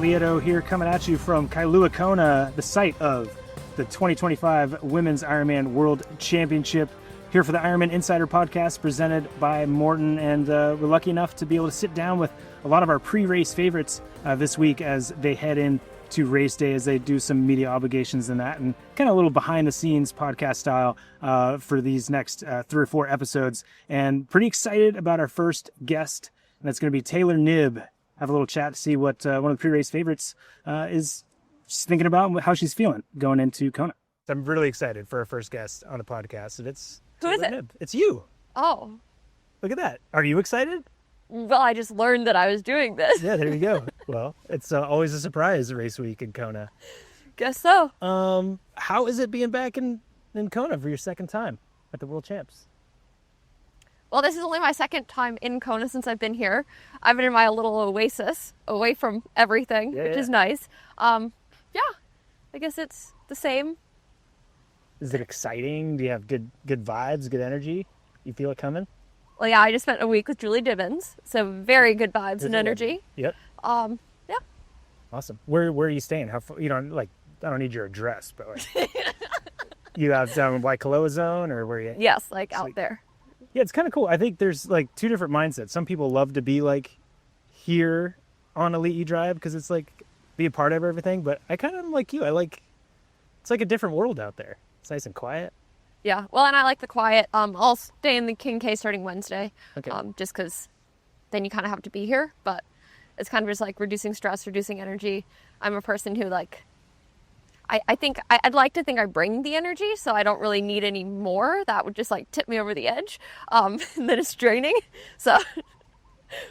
Lieto here, coming at you from Kailua, Kona, the site of the 2025 Women's IRONMAN World Championship. Here for the IRONMAN Insider podcast presented by Morton, and we're lucky enough to be able to sit down with a lot of our pre-race favorites this week as they head in to race day, as they do some media obligations and that, and kind of a little behind the scenes podcast style for these next 3 or 4 episodes. And pretty excited about our first guest, and that's going to be Taylor Knibb. Have a little chat to see what one of the pre-race favorites is thinking about and how she's feeling going into Kona. I'm really excited for our first guest on the podcast, and it's Who Taylor is it? Knibb. It's you. Oh. Look at that. Are you excited? Well, I just learned that I was doing this. Yeah, there you go. Well, it's always a surprise race week in Kona. Guess so. How is it being back in Kona for your second time at the World Champs? Well, this is only my second time in Kona since I've been here. I've been in my little oasis away from everything, which is nice. Yeah, I guess it's the same. Is it exciting? Do you have good vibes, good energy? You feel it coming? Well, yeah, I just spent a week with Julie Dibbins, so very good vibes and energy. Yep. Yeah. Awesome. Where are you staying? How far, I don't need your address, but like, you have down in Waikoloa zone, or where are you? Yes, like out there. Yeah, it's kind of cool. I think there's like 2 different mindsets. Some people love to be like here on Elite E Drive because it's like be a part of everything. But I kind of am like you. It's like a different world out there. It's nice and quiet. Yeah, well, and I like the quiet. I'll stay in the King K starting Wednesday, Okay. Just because then you kind of have to be here. But it's kind of just like reducing stress, reducing energy. I'm a person who I'd like to think I bring the energy, so I don't really need any more. That would just like tip me over the edge. And then it's draining. So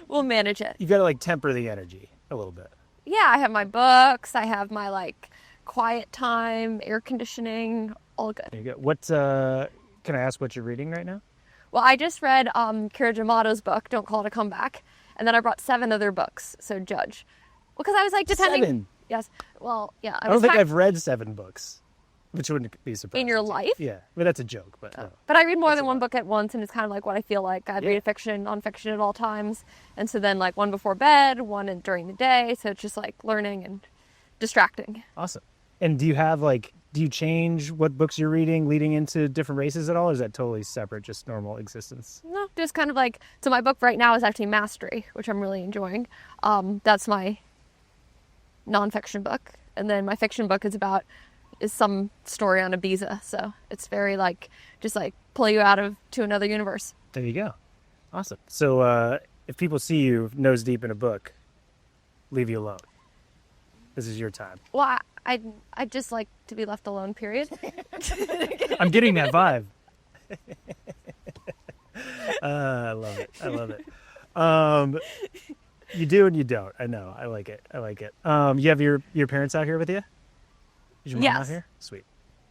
we'll manage it. You got to like temper the energy a little bit. Yeah, I have my books. I have my like quiet time, air conditioning, all good. There you go. What can I ask what you're reading right now? Well, I just read Kira Jamato's book, Don't Call It a Comeback. And then I brought 7 other books, so judge. Well, because I was like, depending... 7? Yes. Well, yeah. I don't think I've read 7 books, which wouldn't be surprising. In your life? Yeah, but that's a joke. But no. But I read more than one book at once, and it's kind of like what I feel like. I read fiction, nonfiction at all times. And so then like one before bed, one during the day. So it's just like learning and distracting. Awesome. And do you change what books you're reading leading into different races at all, or is that totally separate, just normal existence? No, just kind of like... So my book right now is actually Mastery, which I'm really enjoying. That's my nonfiction book. And then my fiction book is some story on Ibiza. So it's very like, just like pull you to another universe. There you go. Awesome. So if people see you nose deep in a book, leave you alone. This is your time. Well, I just like to be left alone, period. I'm getting that vibe. I love it. You do and you don't. I know. I like it. You have your parents out here with you? Is your mom out here? Sweet.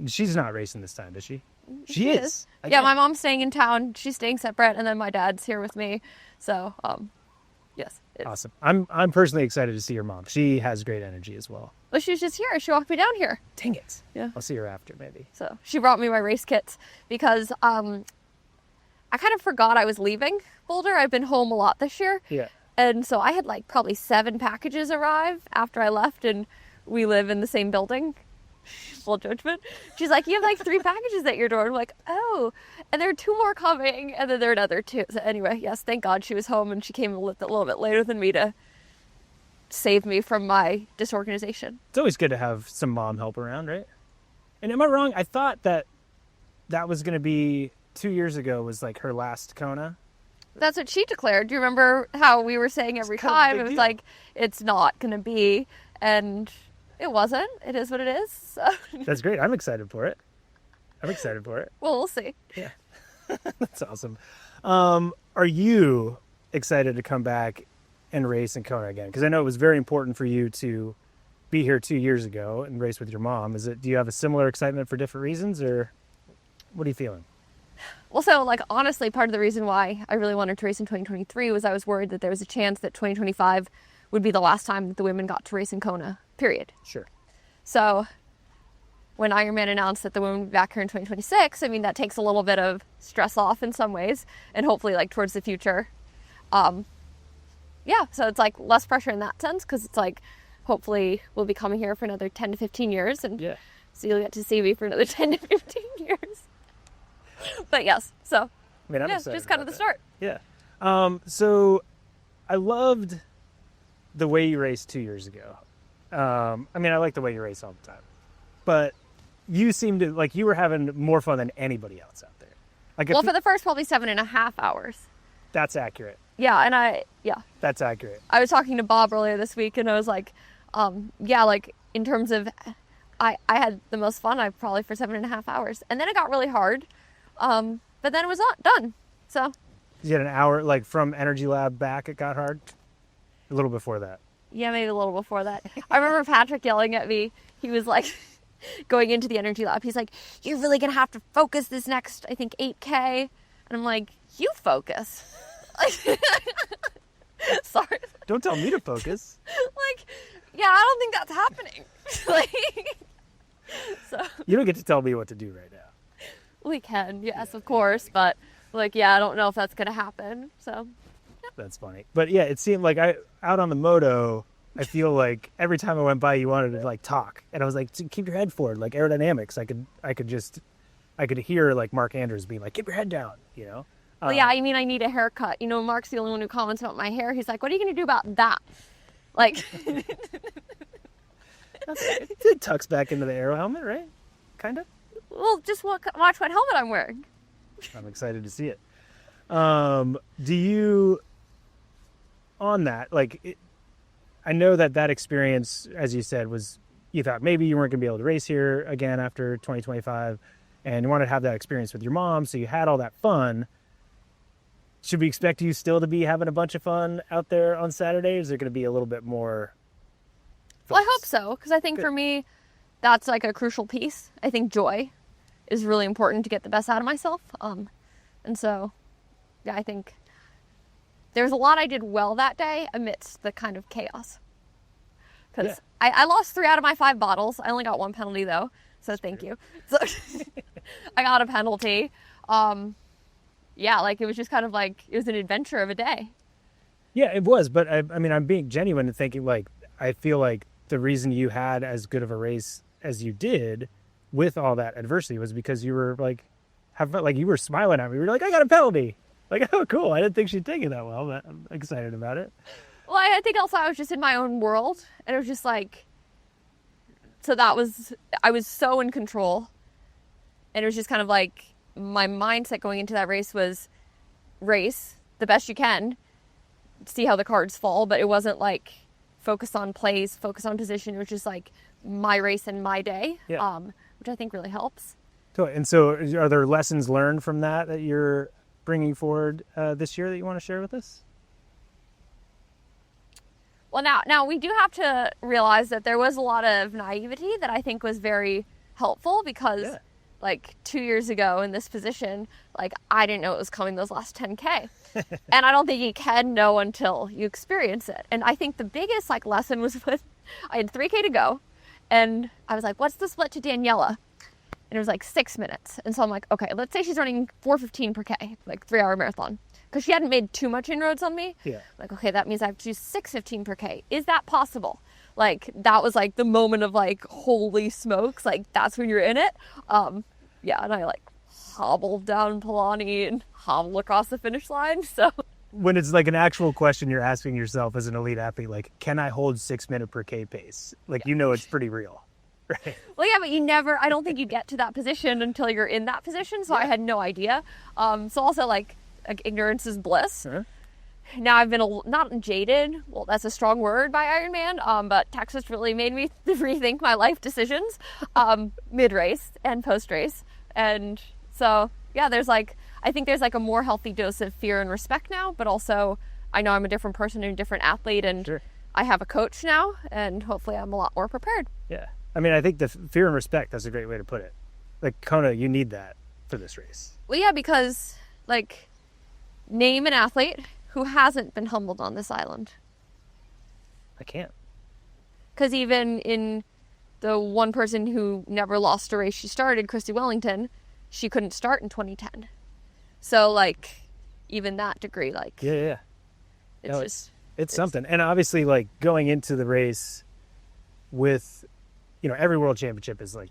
She's not racing this time, does she? She is. Yeah, my mom's staying in town. She's staying separate, and then my dad's here with me. So, yes. Awesome. I'm personally excited to see your mom. She has great energy as well. Well, she was just here. She walked me down here. Dang it. Yeah. I'll see her after, maybe. So she brought me my race kits because I kind of forgot I was leaving Boulder. I've been home a lot this year. Yeah. And so I had like probably 7 packages arrive after I left, and we live in the same building. Full judgment. She's like, you have like 3 packages at your door. I'm like, oh, and there are 2 more coming, and then there are another 2. So anyway, yes, thank God she was home, and she came a little bit later than me to save me from my disorganization. It's always good to have some mom help around, right? And am I wrong? I thought that was going to be 2 years ago was like her last Kona. That's what she declared. Do you remember how we were saying every time? It was like, it's not going to be. And it wasn't. It is what it is. So. That's great. I'm excited for it. Well, we'll see. Yeah. That's awesome. Are you excited to come back and race in Kona again? Because I know it was very important for you to be here 2 years ago and race with your mom. Do you have a similar excitement for different reasons, or what are you feeling? Well, so like honestly, part of the reason why I really wanted to race in 2023 was I was worried that there was a chance that 2025 would be the last time that the women got to race in Kona, period. Sure. So when Ironman announced that the women would be back here in 2026, I mean, that takes a little bit of stress off in some ways, and hopefully like towards the future. Yeah, so it's like less pressure in that sense, because it's like hopefully will be coming here for another 10 to 15 years. And Yeah. so you'll get to see me for another 10 to 15 years. But yes, so I mean, I'm yeah, excited just kind of about the start. that. Yeah. So I loved the way you raced 2 years ago. I mean, I like the way you race all the time, but you seemed to like you were having more fun than anybody else out there. Like, Well, for the first probably 7.5 hours. that's accurate. Yeah, and That's accurate. I was talking to Bob earlier this week, and I was like, yeah, like in terms of, I had the most fun, probably for 7.5 hours, and then it got really hard, but then it was done. So You had an hour, like from Energy Lab back, it got hard. A little before that. yeah, maybe a little before that. I remember Patrick yelling at me. He was like, going into the Energy Lab, he's like, "You're really gonna have to focus this next, I think, 8K," and I'm like, "You focus." Sorry. Don't tell me to focus. Like, yeah, I don't think that's happening. Like, so You don't get to tell me what to do right now. we can, yes, of course, but like, yeah, I don't know if that's gonna happen. So That's funny. But yeah, it seemed like out on the moto, I feel like every time I went by, you wanted to like talk, and I was like, keep your head forward, like aerodynamics. I could hear like Mark Andrews being like, keep your head down, you know. well, yeah, I mean, I need a haircut. You know, Mark's the only one who comments about my hair. He's like, "What are you gonna do about that?" Like, It tucks back into the aero helmet, right? Kind of. well, just watch what helmet I'm wearing. I'm excited to see it. Do you, on that, like, I know that experience, as you said, was you thought maybe you weren't going to be able to race here again after 2025, and you wanted to have that experience with your mom, so you had all that fun. Should we expect you still to be having a bunch of fun out there on Saturday? Or is there going to be a little bit more? Well, I hope so, because I think for me, that's like a crucial piece. I think joy is really important to get the best out of myself. And so, yeah, I think there's a lot I did well that day amidst the kind of chaos. Because I lost 3 out of my 5 bottles. I only got 1 penalty, though, so thank you. So I got a penalty. Yeah, like it was just kind of like, it was an adventure of a day. Yeah, it was. But I mean, I'm being genuine and thinking like, I feel like the reason you had as good of a race as you did with all that adversity was because you were like, you were smiling at me. You were like, I got a penalty. Like, oh, cool. I didn't think she'd take it that well, but I'm excited about it. Well, I think also I was just in my own world, and it was just like, so I was so in control, and it was just kind of like, my mindset going into that race was race the best you can, see how the cards fall, but it wasn't like focus on plays, focus on position. It was just like my race and my day, which I think really helps. And so are there lessons learned from that you're bringing forward this year that you want to share with us? Well, now we do have to realize that there was a lot of naivety that I think was very helpful because like 2 years ago in this position, like I didn't know it was coming those last 10K. And I don't think you can know until you experience it. And I think the biggest like lesson was I had 3K to go, and I was like, what's the split to Daniela? And it was like 6 minutes. And so I'm like, okay, let's say she's running 4:15 per K, like 3-hour marathon. Because she hadn't made too much inroads on me. Yeah. Like, okay, that means I have to do 6:15 per K. Is that possible? Like, that was like the moment of like, holy smokes. Like, that's when you're in it. Yeah, and I like hobbled down Polani and hobbled across the finish line. So when it's like an actual question you're asking yourself as an elite athlete, like, can I hold 6 minute per K pace? Like, you know, it's pretty real. Right. Well, yeah, but I don't think you get to that position until you're in that position. So I had no idea. So also like ignorance is bliss. Uh-huh. Now I've been not jaded. Well, that's a strong word by Ironman. But Texas really made me rethink my life decisions, mid-race and post-race. And so, yeah, I think there's like a more healthy dose of fear and respect now, but also I know I'm a different person and a different athlete, and I have a coach now, and hopefully I'm a lot more prepared. Yeah. I mean, I think the fear and respect, that's a great way to put it. Like, Kona, you need that for this race. Well, yeah, because, like, name an athlete who hasn't been humbled on this island. I can't. Because even in the one person who never lost a race she started, Christy Wellington, she couldn't start in 2010. So, like, even that degree, like... Yeah. It's something. And obviously, like, going into the race, with, every world championship is like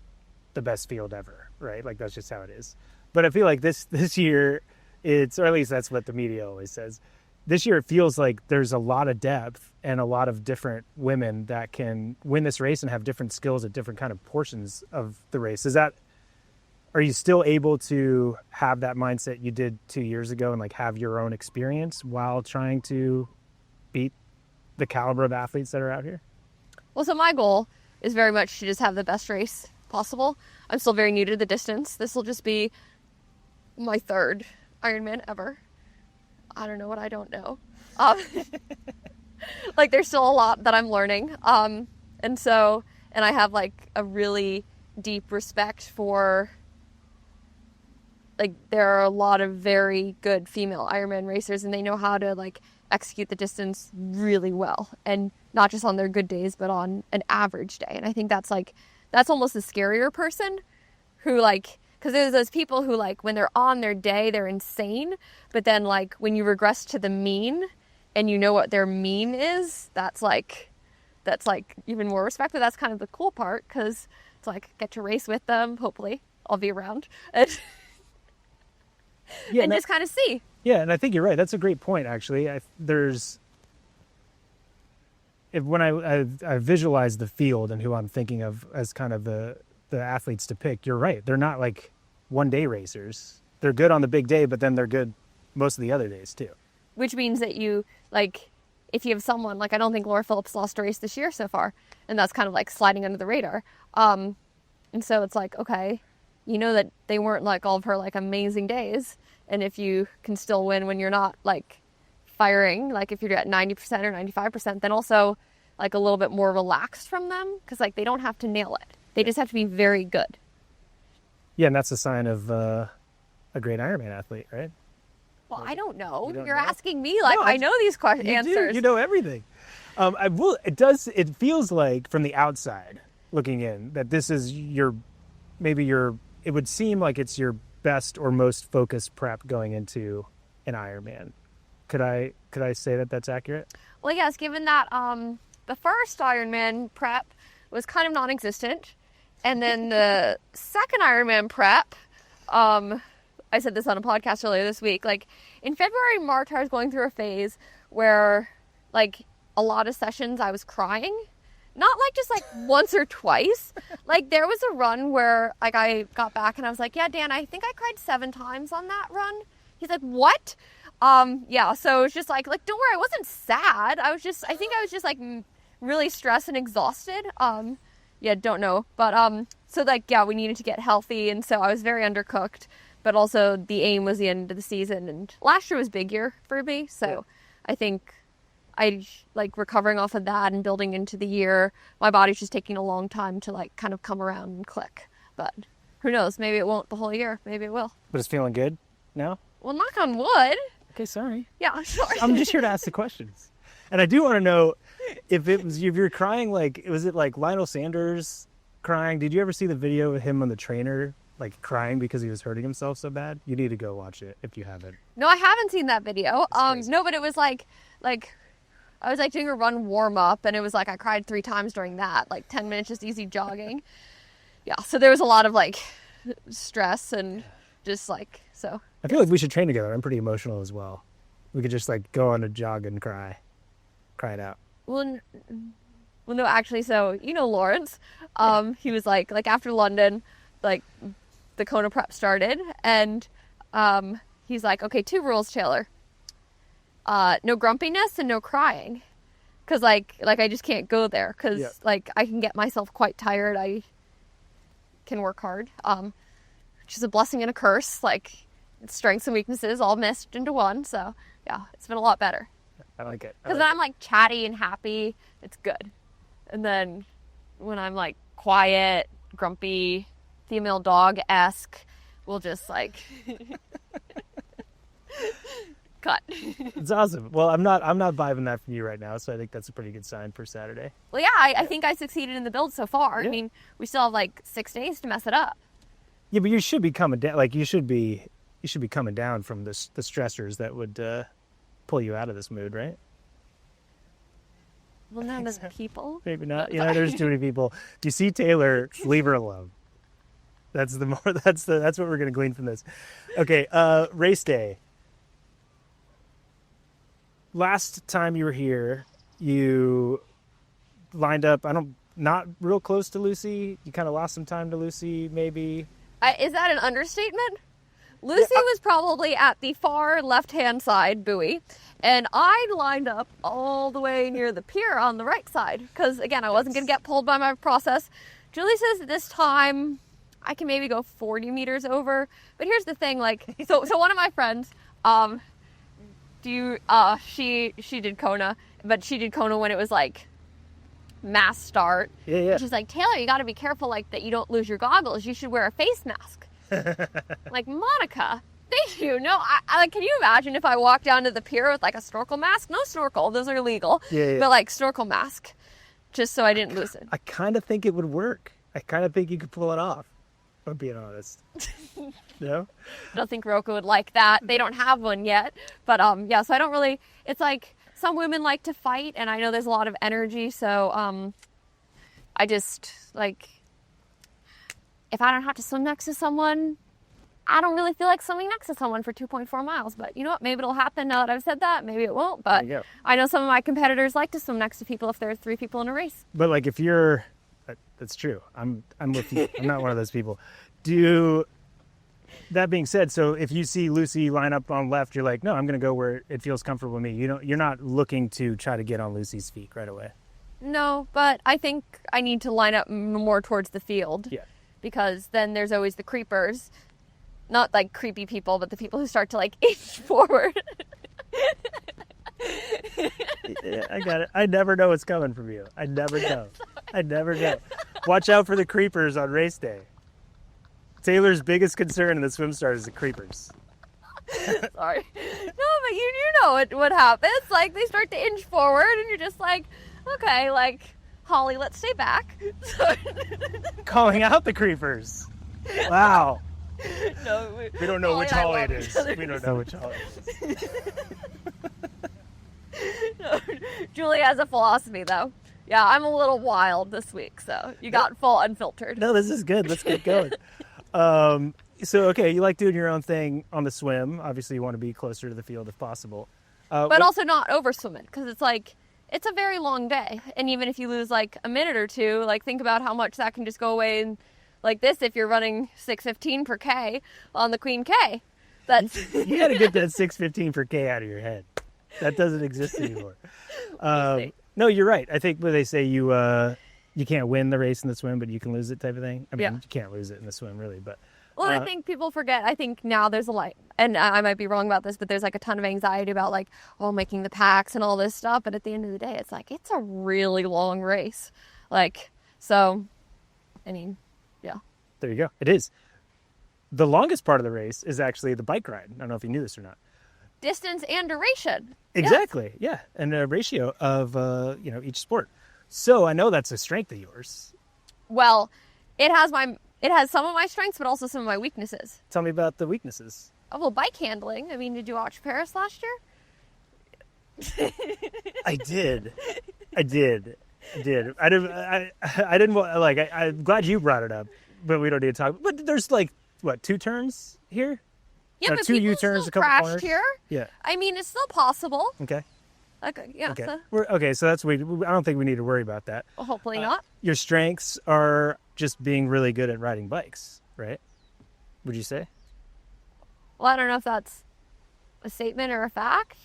the best field ever, right? Like that's just how it is. But I feel like this year or at least that's what the media always says. This year it feels like there's a lot of depth and a lot of different women that can win this race and have different skills at different kind of portions of the race. Are you still able to have that mindset you did 2 years ago and like have your own experience while trying to beat the caliber of athletes that are out here? Well, so my goal is very much to just have the best race possible. I'm still very new to the distance. This will just be my third Ironman ever. I don't know what I don't know. Like there's still a lot that I'm learning. And I have like a really deep respect for, like, there are a lot of very good female Ironman racers and they know how to like execute the distance really well, and not just on their good days but on an average day. And I think that's almost the scarier person who, like, because there's those people who, like, when they're on their day they're insane, but then like when you regress to the mean and you know what their mean is, that's like even more respect. But that's kind of the cool part, because it's like get to race with them. Hopefully I'll be around and just kind of see. Yeah, and I think you're right. That's a great point, actually. When I visualize the field and who I'm thinking of as kind of the athletes to pick, you're right. They're not like one-day racers. They're good on the big day, but then they're good most of the other days too. Which means that you, like, if you have someone, like, I don't think Laura Phillips lost a race this year so far, and that's kind of like sliding under the radar. And so it's like, okay, you know that they weren't like all of her like amazing days. And if you can still win when you're not like firing, like if you're at 90% or 95%, then also like a little bit more relaxed from them, because like they don't have to nail it. They just have to be very good. Yeah, and that's a sign of a great Ironman athlete, right? Well, I don't know. You're know? asking me like, no, I know these answers. You know everything. It feels like from the outside looking in that this is it would seem like it's your best or most focused prep going into an Ironman. Could I say that that's accurate? Well, yes, given that the first Ironman prep was kind of non-existent, and then the second Ironman prep, I said this on a podcast earlier this week, like in February and March I was going through a phase where like a lot of sessions I was crying. Not like just like once or twice. Like there was a run where like I got back and I was like, yeah, Dan, I think I cried 7 times on that run. He's like, what? Yeah, so it was just like, don't worry, I wasn't sad. I think I was just like really stressed and exhausted. Yeah, don't know. But, so like, yeah, we needed to get healthy. And so I was very undercooked, but also the aim was the end of the season. And last year was big year for me. So yeah. I think I like recovering off of that and building into the year. My body's just taking a long time to like kind of come around and click. But who knows? Maybe it won't the whole year. Maybe it will. But it's feeling good now? Well, knock on wood. Okay, sorry. Yeah, sorry. I'm just here to ask the questions. And I do want to know if you're crying, like, was it like Lionel Sanders crying? Did you ever see the video of him on the trainer, like crying because he was hurting himself so bad? You need to go watch it if you haven't. No, I haven't seen that video. No, but it was like I was like doing a run warm up, and it was like I cried 3 times during that, like 10 minutes just easy jogging. Yeah, so there was a lot of like stress and just like so. I feel like we should train together. I'm pretty emotional as well. We could just like go on a jog and cry it out. Well, no, actually, so you know Lawrence, he was like after London, like the Kona prep started, and he's like, okay, 2 rules, Taylor. No grumpiness and no crying, because like I just can't go there, because like I can get myself quite tired. I can work hard, which is a blessing and a curse. Like it's strengths and weaknesses all meshed into one. So yeah, it's been a lot better. I like it. Because then I'm like chatty and happy. It's good. And then when I'm like quiet, grumpy, female dog-esque, we'll just like cut. It's awesome. Well, I'm not vibing that from you right now, so I think that's a pretty good sign for Saturday. Well, yeah, I think I succeeded in the build so far. Yeah. I mean, we still have like 6 days to mess it up. Yeah, but you should be coming down. Like you should be coming down from the stressors that would pull you out of this mood, right? Well, not as people. Maybe not. You know, there's too many people. If you see Taylor, leave her alone. That's what we're gonna glean from this. Okay, race day. Last time you were here, you lined up. Not real close to Lucy. You kind of lost some time to Lucy, maybe. Is that an understatement? Lucy was probably at the far left-hand side buoy, and I lined up all the way near the pier on the right side because, again, I wasn't going to get pulled by my process. Julie says this time I can maybe go 40 meters over, but here's the thing, like, so one of my friends, she did Kona, but she did Kona when it was like mass start. Yeah. And she's like, Taylor, you got to be careful, like, that you don't lose your goggles. You should wear a face mask. Like, Monica, thank you. No, I can you imagine if I walked down to the pier with like a snorkel mask? No snorkel, those are illegal. Yeah. But like snorkel mask, just so I didn't lose it. I kind of think it would work. I kind of think you could pull it off. If I'm being honest. No? I don't think Roku would like that. They don't have one yet. But yeah, so I don't really. It's like some women like to fight, and I know there's a lot of energy. So I just like. If I don't have to swim next to someone, I don't really feel like swimming next to someone for 2.4 miles. But you know what? Maybe it'll happen now that I've said that. Maybe it won't. But I know some of my competitors like to swim next to people if there are 3 people in a race. But like if you're, that's true. I'm with you. I'm not one of those people. That being said, so if you see Lucy line up on left, you're like, no, I'm going to go where it feels comfortable with me. You're not looking to try to get on Lucy's feet right away. No, but I think I need to line up more towards the field. Yeah. Because then there's always the creepers. Not like creepy people, but the people who start to like inch forward. Yeah, I got it. I never know what's coming from you. I never know. I never know. Watch out for the creepers on race day. Taylor's biggest concern in the swim start is the creepers. Sorry. No, but you know what happens. Like, they start to inch forward, and you're just like, okay, like, Holly, let's stay back. Calling out the creepers. Wow. No, we don't know which Holly it is. We don't know which Holly it is. No, Julie has a philosophy, though. Yeah, I'm a little wild this week, so you got full unfiltered. No, this is good. Let's get going. So, okay, you like doing your own thing on the swim. Obviously, you want to be closer to the field if possible. But also not over swimming, because it's like, it's a very long day. And even if you lose like a minute or two, like think about how much that can just go away in like this if you're running 6:15 per K on the Queen K. That's You got to get that 6:15 per K out of your head. That doesn't exist anymore. No, you're right. I think when they say you can't win the race in the swim, but you can lose it type of thing. I mean, you can't lose it in the swim really, but. Well, I think people forget. I think now there's a lot, and I might be wrong about this, but there's like a ton of anxiety about like, making the packs and all this stuff. But at the end of the day, it's like, it's a really long race. Like, so, I mean, yeah. There you go. It is. The longest part of the race is actually the bike ride. I don't know if you knew this or not. Distance and duration. Exactly. Yeah. And a ratio of, each sport. So I know that's a strength of yours. Well, it has some of my strengths, but also some of my weaknesses. Tell me about the weaknesses. Oh, well, bike handling. I mean, did you watch Paris last year? I did. I didn't like, I'm glad you brought it up, but we don't need to talk. But there's like, 2 turns here? Yeah, but 2 people U-turns, still a couple crashed corners? here. Yeah. I mean, it's still possible. Okay. Like, yeah. Okay. So, So that's I don't think we need to worry about that. well, hopefully not. Your strengths are just being really good at riding bikes, right? Would you say? Well, I don't know if that's a statement or a fact.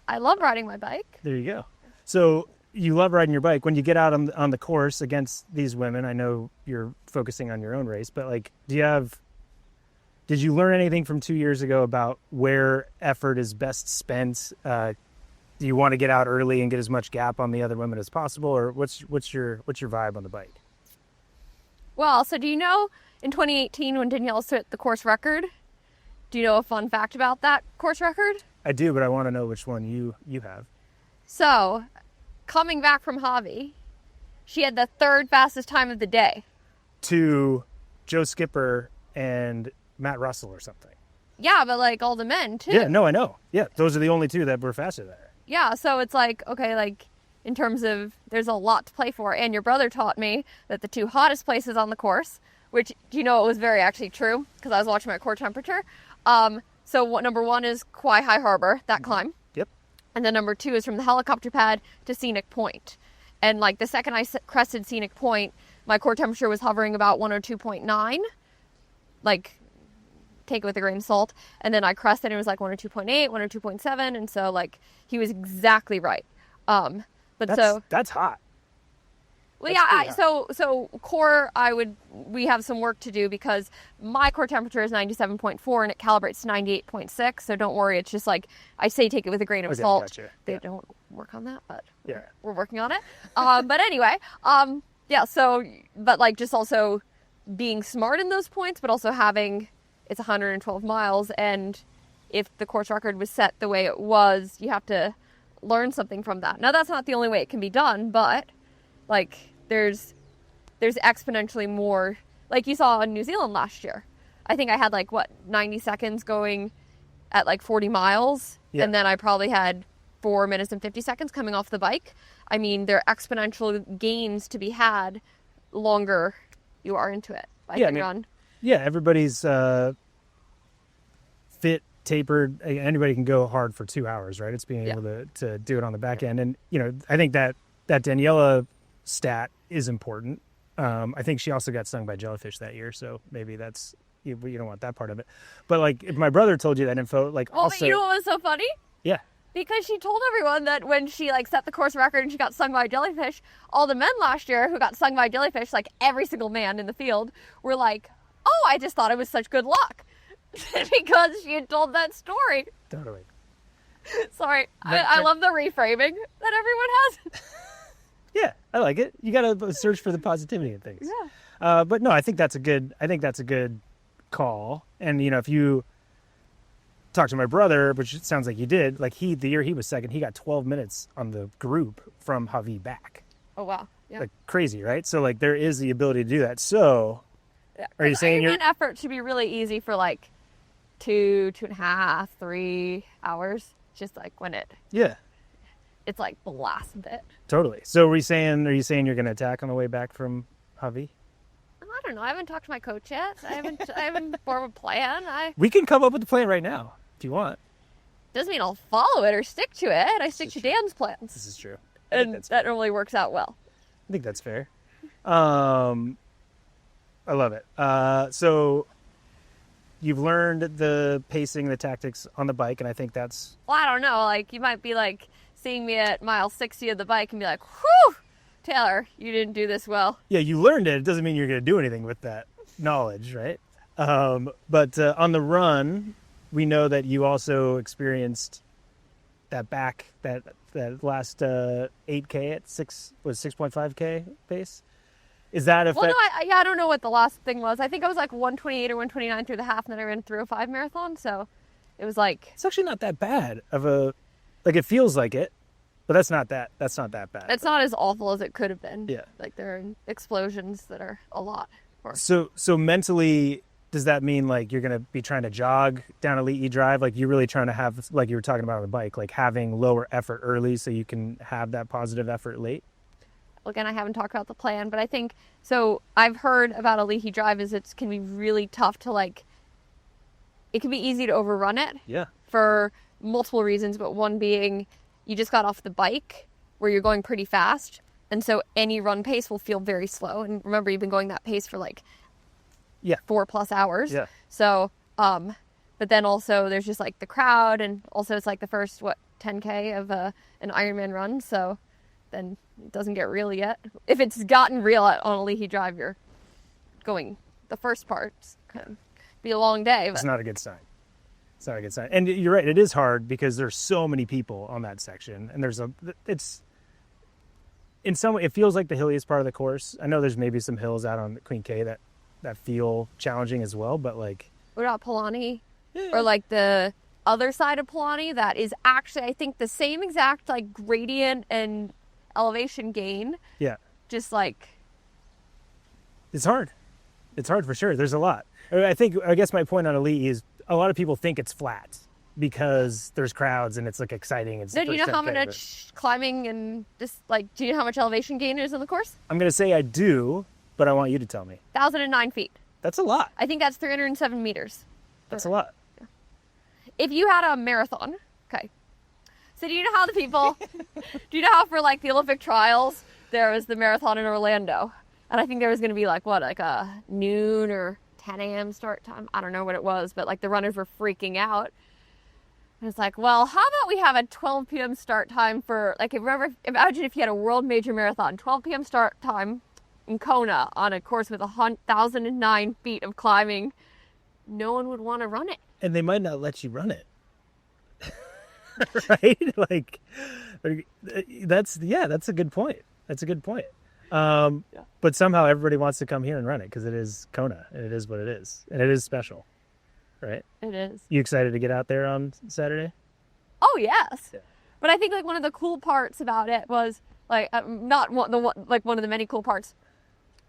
I love riding my bike. There you go. So you love riding your bike. When you get out on the course against these women, I know you're focusing on your own race, but like, did you learn anything from 2 years ago about where effort is best spent? Do you want to get out early and get as much gap on the other women as possible, or what's your vibe on the bike? Well, so do you know in 2018 when Daniela set the course record? Do you know a fun fact about that course record? I do, but I want to know which one you have. So, coming back from Hawi, she had the 3rd fastest time of the day. To Joe Skipper and Matt Russell or something. Yeah, but like all the men too. Yeah, no, I know. Yeah, those are the only 2 that were faster than her. Yeah, so it's like, okay, like in terms of there's a lot to play for. And your brother taught me that the 2 hottest places on the course, which, do you know, it was very actually true because I was watching my core temperature. So number 1 is Kauai High Harbor, that climb. Yep. And then number 2 is from the helicopter pad to Scenic Point. And like the second I crested Scenic Point, my core temperature was hovering about 102.9. Like, take it with a grain of salt. And then I crested and it was like 102.8, 102.7. And so like he was exactly right. But that's hot. Well, yeah, so core, we have some work to do because my core temperature is 97.4 and it calibrates to 98.6. So don't worry. It's just like, I say take it with a grain of salt. Gotcha. They don't work on that, but yeah, we're working on it. But anyway, yeah, so, but like just also being smart in those points, but also having, it's 112 miles. And if the course record was set the way it was, you have to learn something from that. Now, that's not the only way it can be done, but like there's exponentially more, like you saw in New Zealand last year. I think I had like 90 seconds going at like 40 miles. Yeah. And then I probably had 4 minutes and 50 seconds coming off the bike. I mean, there are exponential gains to be had longer you are into it. Run. Yeah, everybody's fit, tapered. Anybody can go hard for 2 hours, right? It's being able to do it on the back end. And, you know, I think that Daniela stat is important. I think she also got stung by jellyfish that year, so maybe that's, you don't want that part of it. But like, if my brother told you that info, like, well, also, you know what was so funny? Yeah. Because she told everyone that when she like set the course record and she got stung by a jellyfish, all the men last year who got stung by jellyfish, like every single man in the field, were like, "Oh, I just thought it was such good luck," because she had told that story. Totally. Sorry, I love the reframing that everyone has. Yeah, I like it. You got to search for the positivity in things. Yeah. But no, I think that's a good call. And you know, if you talk to my brother, which it sounds like you did, like the year he was second, he got 12 minutes on the group from Hawi back. Oh wow. Yeah. Like crazy, right? So like there is the ability to do that. So are you saying an effort should be really easy for like 2.5, 3 hours? Just like when it's like the last bit. Totally. So are you saying you're going to attack on the way back from Hawi? I don't know. I haven't talked to my coach yet. I haven't formed a plan. We can come up with the plan right now if you want. Doesn't mean I'll follow it or stick to it. I stick to Dan's plans. This is true. And that normally works out well. I think that's fair. I love it. So you've learned the pacing, the tactics on the bike, and I think that's... Well, I don't know. Like, you might be like seeing me at mile 60 of the bike and be like, whew, Taylor, you didn't do this well. Yeah, you learned it. It doesn't mean you're going to do anything with that knowledge, right? But on the run, we know that you also experienced that last 8K at 6.5K pace. Is that well, no, I don't know what the last thing was. I think I was like 128 or 129 through the half, and then I ran 305 marathon. So it was like, it's actually not that bad of a, like, it feels like it, but that's not that bad. It's not as awful as it could have been. Yeah. Like there are explosions that are a lot worse. So mentally, does that mean like you're going to be trying to jog down Elite E Drive? Like you're really trying to have, like you were talking about on the bike, like having lower effort early so you can have that positive effort late? Again, I haven't talked about the plan, but I think, so I've heard about Elite E Drive is it can be really tough to like, it can be easy to overrun it. Yeah. For multiple reasons, but one being you just got off the bike where you're going pretty fast. And so any run pace will feel very slow. And remember, you've been going that pace for like 4+ hours. Yeah. So, but then also there's just like the crowd, and also it's like the first, 10K of an Ironman run. So then it doesn't get real yet. If it's gotten real on a Leahy Drive, you're going the first part. It's kind of be a long day. But it's not a good sign. It's not a good sign. And you're right, it is hard because there's so many people on that section. And it's, in some way, it feels like the hilliest part of the course. I know there's maybe some hills out on Queen K that feel challenging as well, but like... What about Palani? Yeah. Or like the other side of Palani that is actually, I think, the same exact like gradient and elevation gain. Yeah. Just like... It's hard. It's hard for sure. There's a lot. I guess my point on Elite is a lot of people think it's flat. because there's crowds and it's like exciting. It's do you know how much climbing and just like, do you know how much elevation gain is in the course? I'm going to say I do, but I want you to tell me. 1,009 feet. That's a lot. I think that's 307 meters. That's a lot. Yeah. If you had a marathon, okay. So do you know how do you know how for like the Olympic trials, there was the marathon in Orlando? And I think there was going to be like a noon or 10 a.m. start time. I don't know what it was, but like the runners were freaking out. And it's like, well, how about we have a 12 p.m. start time for, like, imagine if you had a world major marathon, 12 p.m. start time in Kona on a course with 1,009 feet of climbing. No one would want to run it. And they might not let you run it. Right? Like, that's a good point. That's a good point. But somehow everybody wants to come here and run it because it is Kona and it is what it is. And it is special, right? It is. You excited to get out there on Saturday? Oh, yes. Yeah. But I think like one of the cool parts about it was like, one of the many cool parts,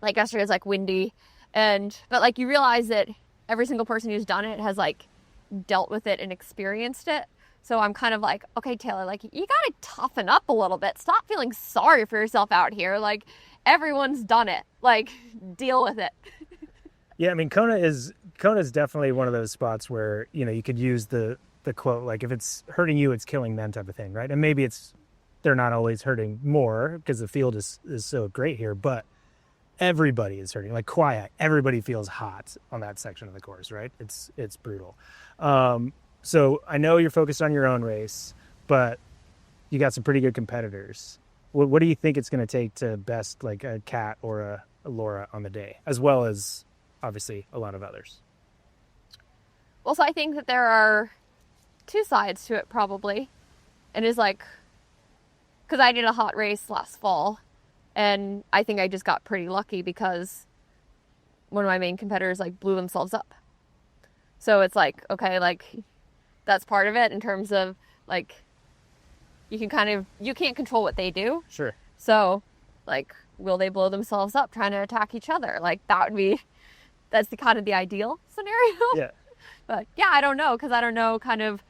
like yesterday was like windy but like you realize that every single person who's done it has like dealt with it and experienced it. So I'm kind of like, okay, Taylor, like you got to toughen up a little bit. Stop feeling sorry for yourself out here. Like everyone's done it. Like deal with it. Yeah, I mean, Kona is definitely one of those spots where, you know, you could use the quote, like if it's hurting you, it's killing them type of thing, right? And maybe they're not always hurting more because the field is so great here, but everybody is hurting. Like quiet, everybody feels hot on that section of the course, right? It's brutal. So I know you're focused on your own race, but you got some pretty good competitors. What do you think it's going to take to best like a Kat or a Laura on the day, as well as obviously a lot of others? Well, so I think that there are two sides to it probably. And it's like, because I did a hot race last fall, and I think I just got pretty lucky because one of my main competitors like blew themselves up. So it's like, okay, like that's part of it in terms of like you can't control what they do. Sure. So like, will they blow themselves up trying to attack each other? Like that's the kind of the ideal scenario. Yeah. But yeah, I don't know, because I don't know kind of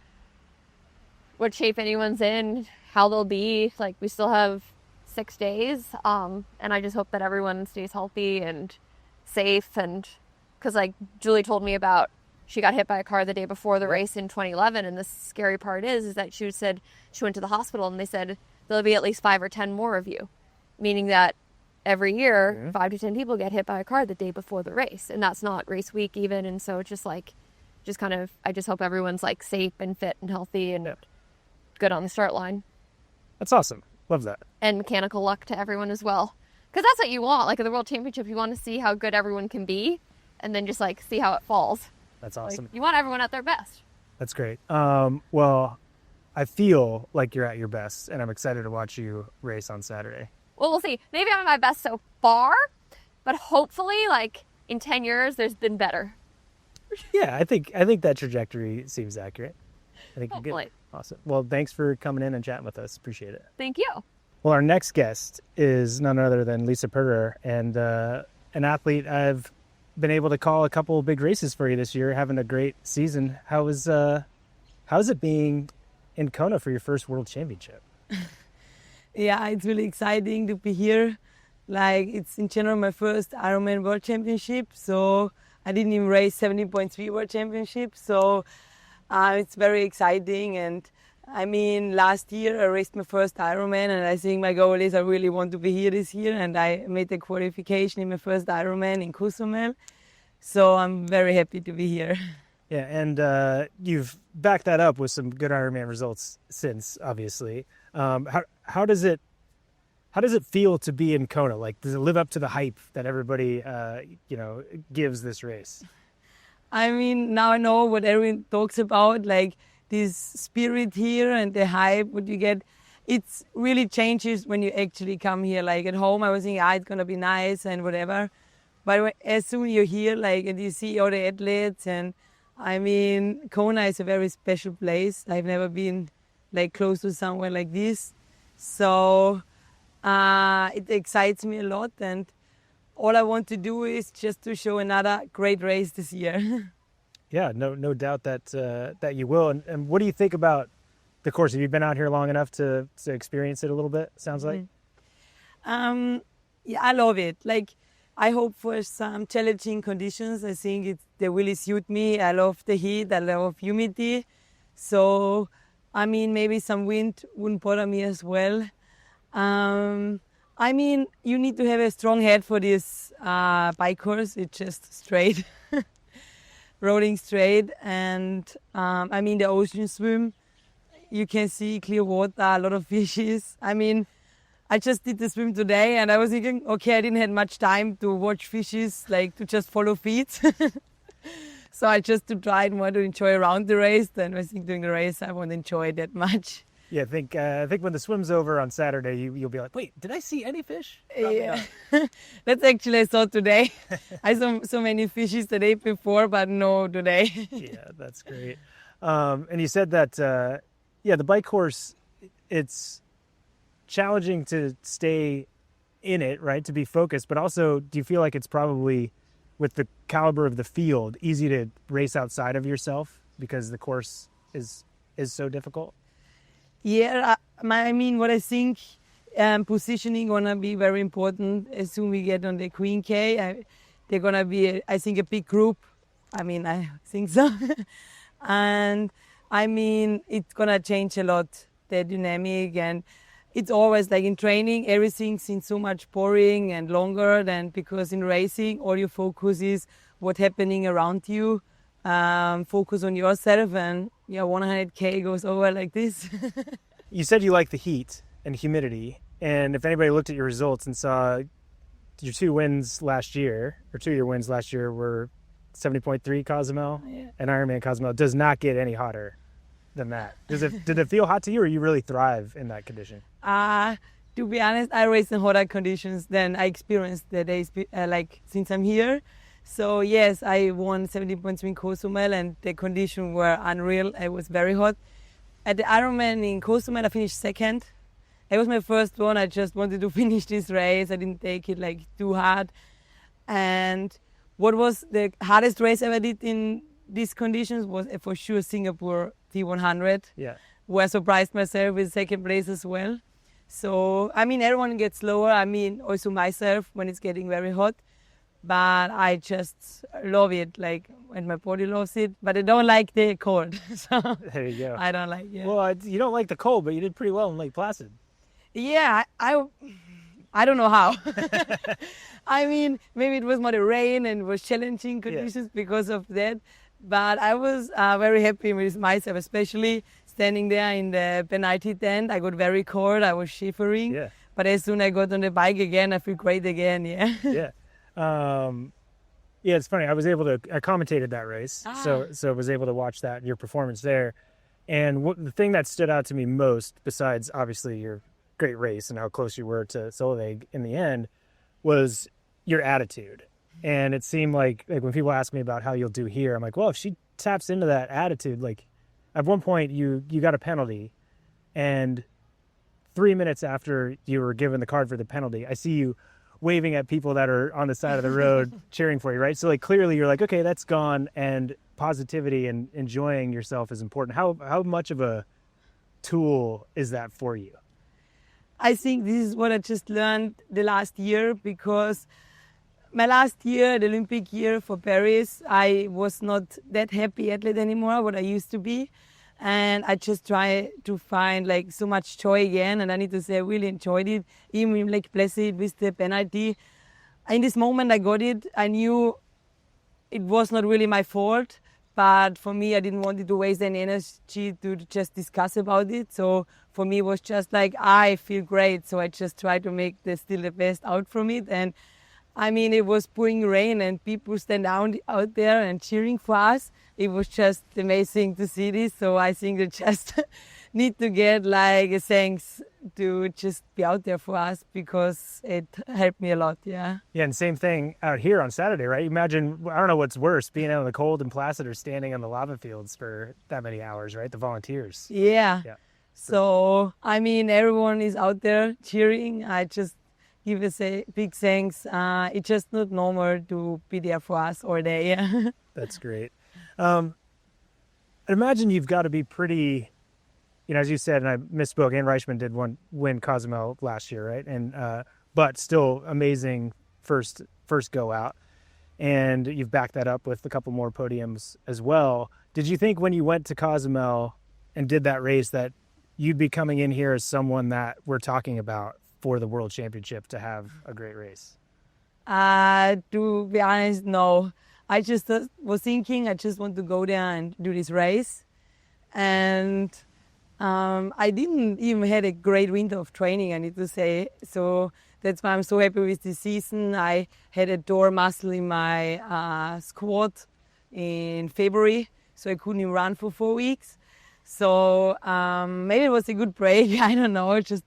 what shape anyone's in, how they'll be. Like we still have 6 days, and I just hope that everyone stays healthy and safe. And because like Julie told me about, she got hit by a car the day before the race in 2011, and the scary part is that she said she went to the hospital and they said there'll be at least 5 or 10 more of you, meaning that every year 5 to 10 people get hit by a car the day before the race, and that's not race week even. And so it's just like, I just hope everyone's like safe and fit and healthy and good on the start line. That's awesome. Love that. And mechanical luck to everyone as well, because that's what you want. Like at the World Championship, you want to see how good everyone can be, and then just like see how it falls. That's awesome. Like, you want everyone at their best. That's great. Well, I feel like you're at your best, and I'm excited to watch you race on Saturday. Well, we'll see. Maybe I'm at my best so far, but hopefully, like in 10 years, there's been better. Yeah, I think that trajectory seems accurate. I think hopefully. You're good. Awesome. Well, thanks for coming in and chatting with us. Appreciate it. Thank you. Well, our next guest is none other than Lisa Perterer, and an athlete I've been able to call a couple of big races for you this year, having a great season. How's it being in Kona for your first World Championship? Yeah, it's really exciting to be here. Like, it's in general my first IRONMAN World Championship, so I didn't even race 70.3 World Championship, so it's very exciting. And I mean, last year I raced my first Ironman, and I think my goal is I really want to be here this year, and I made the qualification in my first Ironman in Cozumel, so I'm very happy to be here. Yeah, and you've backed that up with some good Ironman results since, obviously. How does it feel to be in Kona? Like, does it live up to the hype that everybody gives this race? I mean, now I know what everyone talks about, like this spirit here and the hype, what you get. It really changes when you actually come here. Like at home, I was thinking, it's going to be nice and whatever. But as soon as you're here, like, and you see all the athletes, and I mean, Kona is a very special place. I've never been like close to somewhere like this. So it excites me a lot, and all I want to do is just to show another great race this year. Yeah, no doubt that that you will. And what do you think about the course? Have you been out here long enough to experience it a little bit? Sounds like. Yeah, I love it. Like, I hope for some challenging conditions. I think they really suit me. I love the heat. I love humidity. So, I mean, maybe some wind wouldn't bother me as well. I mean, you need to have a strong head for this bike course. It's just straight, rolling straight. And I mean, the ocean swim, you can see clear water, a lot of fishes. I mean, I just did the swim today and I was thinking, okay, I didn't have much time to watch fishes, like to just follow feet. So I just to try more to enjoy around the race. Then I think during the race, I won't enjoy it that much. Yeah, I think when the swim's over on Saturday, you'll be like, wait, did I see any fish? Yeah, that's actually I saw today. I saw so many fishes the day before, but no today. Yeah, that's great. And you said that, the bike course, it's challenging to stay in it, right? To be focused, but also, do you feel like it's probably, with the caliber of the field, easy to race outside of yourself because the course is so difficult? Yeah, I mean, what I think, positioning gonna be very important as soon we get on the Queen K. They're gonna be, I think, a big group. I mean, I think so. And I mean, it's gonna change a lot, the dynamic, and it's always like in training, everything seems so much boring and longer than, because in racing, all your focus is what's happening around you. Focus on yourself, and 100K goes over like this. You said you like the heat and humidity, and if anybody looked at your results and saw your 2 wins last year, or 2 of your wins last year were 70.3 Cozumel and Ironman Cozumel, does not get any hotter than that. Did it feel hot to you, or you really thrive in that condition? To be honest, I race in hotter conditions than I experienced the days since I'm here. So yes, I won 70.3 Cozumel and the conditions were unreal. It was very hot. At the Ironman in Cozumel, I finished second. It was my first one. I just wanted to finish this race. I didn't take it like too hard. And what was the hardest race I ever did in these conditions was for sure Singapore T100. Yeah. Where I surprised myself with second place as well. So, I mean, everyone gets slower. I mean, also myself when it's getting very hot. But I just love it, like, and my body loves it. But I don't like the cold. So There you go. I don't like it. Well, you don't like the cold, but you did pretty well in Lake Placid. Yeah, I don't know how. I mean, maybe it was more the rain and it was challenging conditions because of that. But I was very happy with myself, especially standing there in the penalty tent. I got very cold. I was shivering. Yeah. But as soon as I got on the bike again, I feel great again. Yeah. Yeah. It's funny. I commentated that race, so I was able to watch your performance there. And the thing that stood out to me most, besides obviously your great race and how close you were to Solveig in the end, was your attitude. And it seemed like when people ask me about how you'll do here, I'm like, well, if she taps into that attitude, like at one point you got a penalty, and 3 minutes after you were given the card for the penalty, I see you waving at people that are on the side of the road cheering for you, right? So like clearly you're like, okay, that's gone, and positivity and enjoying yourself is important. How much of a tool is that for you? I think this is what I just learned the last year, because my last year, the Olympic year for Paris, I was not that happy athlete anymore, what I used to be. And I just try to find like so much joy again. And I need to say I really enjoyed it, even like Placid with the penalty. In this moment I got it, I knew it was not really my fault. But for me, I didn't want to waste any energy to just discuss about it. So for me, it was just like, I feel great. So I just try to make still the best out from it. And I mean, it was pouring rain and people stand out there and cheering for us. It was just amazing to see this. So I think they just need to get like a thanks to just be out there for us, because it helped me a lot. Yeah. Yeah. And same thing out here on Saturday, right? Imagine, I don't know what's worse, being out in the cold and Placid or standing on the lava fields for that many hours, right? The volunteers. Yeah. So, I mean, everyone is out there cheering. I just give a big thanks. It's just not normal to be there for us all day. That's great. I'd imagine you've got to be pretty, as you said, and I misspoke, Ann Reichman did win Cozumel last year, right? And but still amazing first go out. And you've backed that up with a couple more podiums as well. Did you think when you went to Cozumel and did that race that you'd be coming in here as someone that we're talking about for the World Championship to have a great race? To be honest, no. I just was thinking I just want to go there and do this race. And I didn't even had a great winter of training, I need to say. So that's why I'm so happy with this season. I had a door muscle in my squat in February, so I couldn't even run for 4 weeks. So maybe it was a good break. I don't know. Just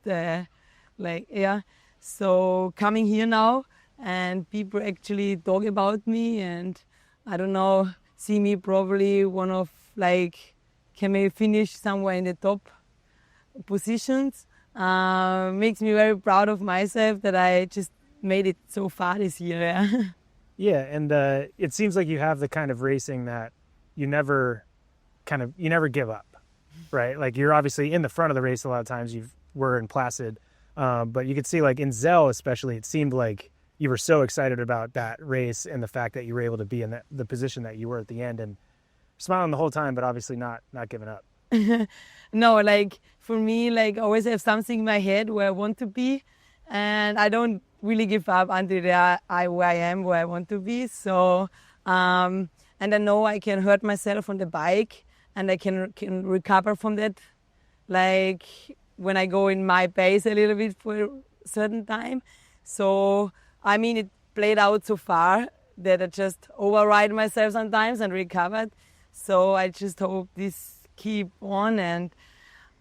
So coming here now, and people actually talk about me, and I don't know, see me probably one of can maybe finish somewhere in the top positions. Makes me very proud of myself that I just made it so far this year. Yeah, and it seems like you have the kind of racing that you never give up, right? Like you're obviously in the front of the race a lot of times. You were in Placid, but you could see like in Zell especially, it seemed like you were so excited about that race and the fact that you were able to be in the position that you were at the end and smiling the whole time, but obviously not giving up. No, for me, I always have something in my head where I want to be, and I don't really give up until where I am, where I want to be. So, and I know I can hurt myself on the bike, and I can recover from that, when I go in my pace a little bit for a certain time. So, I mean, it played out so far that I just override myself sometimes and recovered. So I just hope this keep on, and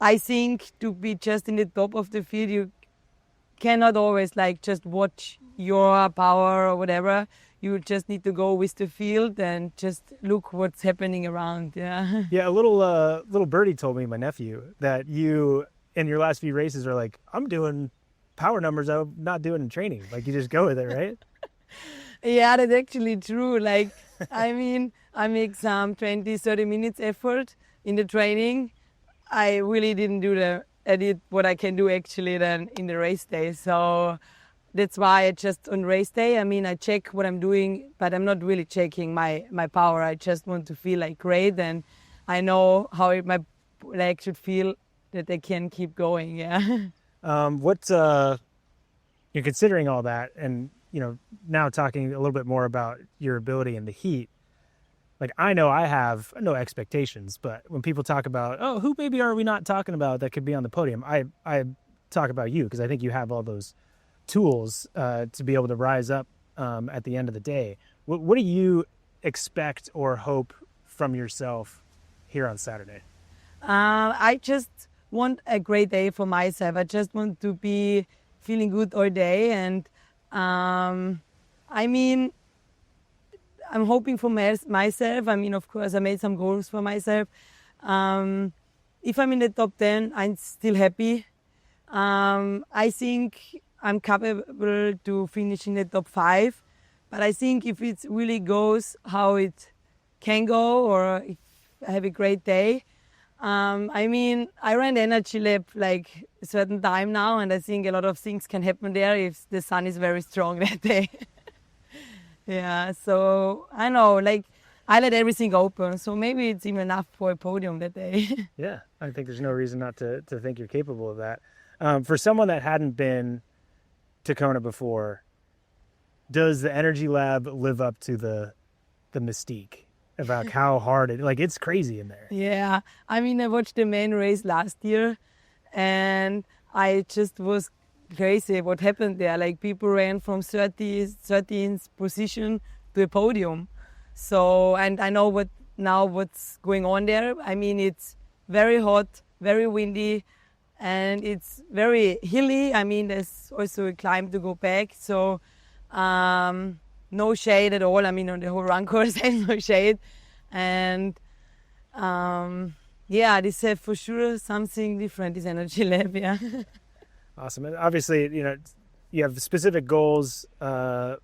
I think to be just in the top of the field, you cannot always just watch your power or whatever. You just need to go with the field and just look what's happening around. Yeah. Yeah, a little birdie told me, my nephew, that you in your last few races are like, I'm doing power numbers I'm not doing in training. You just go with it, right? Yeah, that's actually true. I mean, I make some 20-30 minutes effort in the training. I really didn't I did what I can do actually then in the race day. So that's why I just on race day, I check what I'm doing, but I'm not really checking my power. I just want to feel great, and I know how my leg should feel that I can keep going. Yeah. You're considering all that, and now talking a little bit more about your ability in the heat. I know I have no expectations, but when people talk about, who maybe are we not talking about that could be on the podium, I talk about you because I think you have all those tools to be able to rise up at the end of the day. What do you expect or hope from yourself here on Saturday? I just want a great day for myself. I just want to be feeling good all day, and I'm hoping for myself. Of course, I made some goals for myself. If I'm in the top 10, I'm still happy. I think I'm capable to finish in the top 5. But I think if it really goes how it can go, or if I have a great day, I ran the energy lab a certain time now, and I think a lot of things can happen there if the sun is very strong that day. Yeah, so I know, I let everything open, so maybe it's even enough for a podium that day. Yeah, I think there's no reason not to think you're capable of that. For someone that hadn't been to Kona before, does the Energy Lab live up to the mystique about how hard it's crazy in there? Yeah, I watched the main race last year, and I just was crazy what happened there. People ran from 13th position to a podium. So, and I know what's going on there. It's very hot, very windy, and it's very hilly. There's also a climb to go back. So, no shade at all. On the whole run course, there's no shade. And this is for sure something different, this Energy Lab, yeah. Awesome. And obviously, you have specific goals for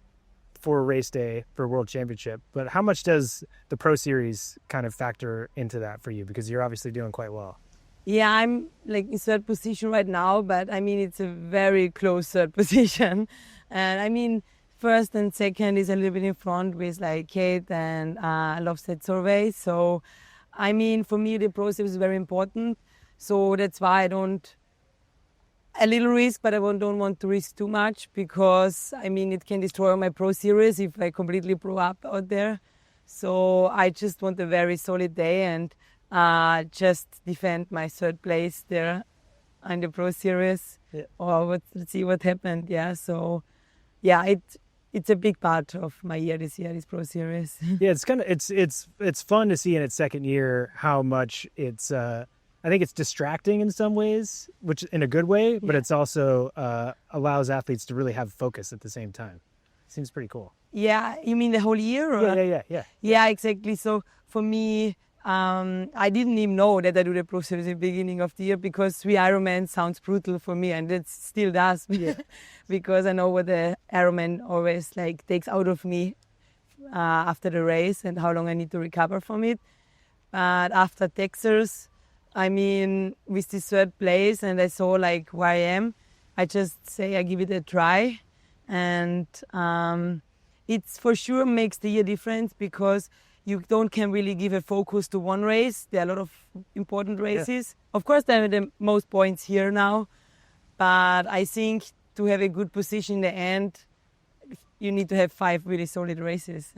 for race day for World Championship, but how much does the Pro Series kind of factor into that for you? Because you're obviously doing quite well. Yeah, I'm like in third position right now, but I mean, it's a very close third position. And I mean, first and second is a little bit in front with like Kate and Lofted Survey. So, I mean, for me, the Pro Series is very important. So that's why I don't, a little risk, but I don't want to risk too much because, I mean, it can destroy my Pro Series if I completely blow up out there. So I just want a very solid day and just defend my third place there in the Pro Series. Yeah. Or let's see what happened. Yeah, so yeah, it's a big part of my year this year, this Pro Series. Yeah, it's kind of it's fun to see in its second year how much it's I think it's distracting in some ways, which in a good way, but it's also allows athletes to really have focus at the same time. Seems pretty cool. Yeah, you mean the whole year? Or? Yeah. Yeah, exactly. So for me, I didn't even know that I do the Pro Series at the beginning of the year because 3 Ironman sounds brutal for me, and it still does. Yeah. Because I know what the Ironman always like takes out of me after the race and how long I need to recover from it. But after Texas, I mean, with this third place, and I saw like where I am, I just say I give it a try, and it's for sure makes the year difference because you can really give a focus to one race. There are a lot of important races. Yeah. Of course, there are the most points here now, but I think to have a good position in the end, you need to have 5 really solid races.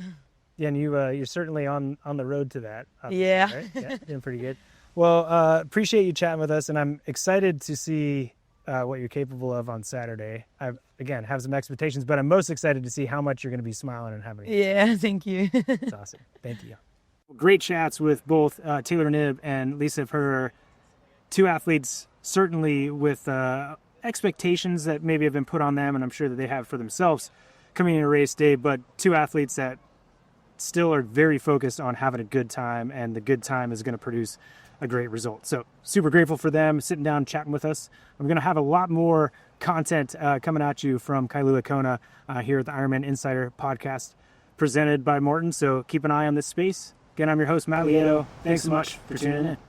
Yeah, and you're certainly on the road to that. Yeah. Right? Yeah, doing pretty good. Well, appreciate you chatting with us, and I'm excited to see what you're capable of on Saturday. I, again, have some expectations, but I'm most excited to see how much you're going to be smiling and having. Yeah, thank you. That's awesome. Thank you. Great chats with both Taylor Knibb and Lisa Perterer, 2 athletes certainly with expectations that maybe have been put on them, and I'm sure that they have for themselves coming into race day, but 2 athletes that still are very focused on having a good time, and the good time is going to produce a great result. So super grateful for them sitting down chatting with us. I'm going to have a lot more content coming at you from Kailua Kona here at the IRONMAN Insider podcast presented by Morton. So keep an eye on this space. Again, I'm your host, Matt Lieto. Thanks so much for tuning in.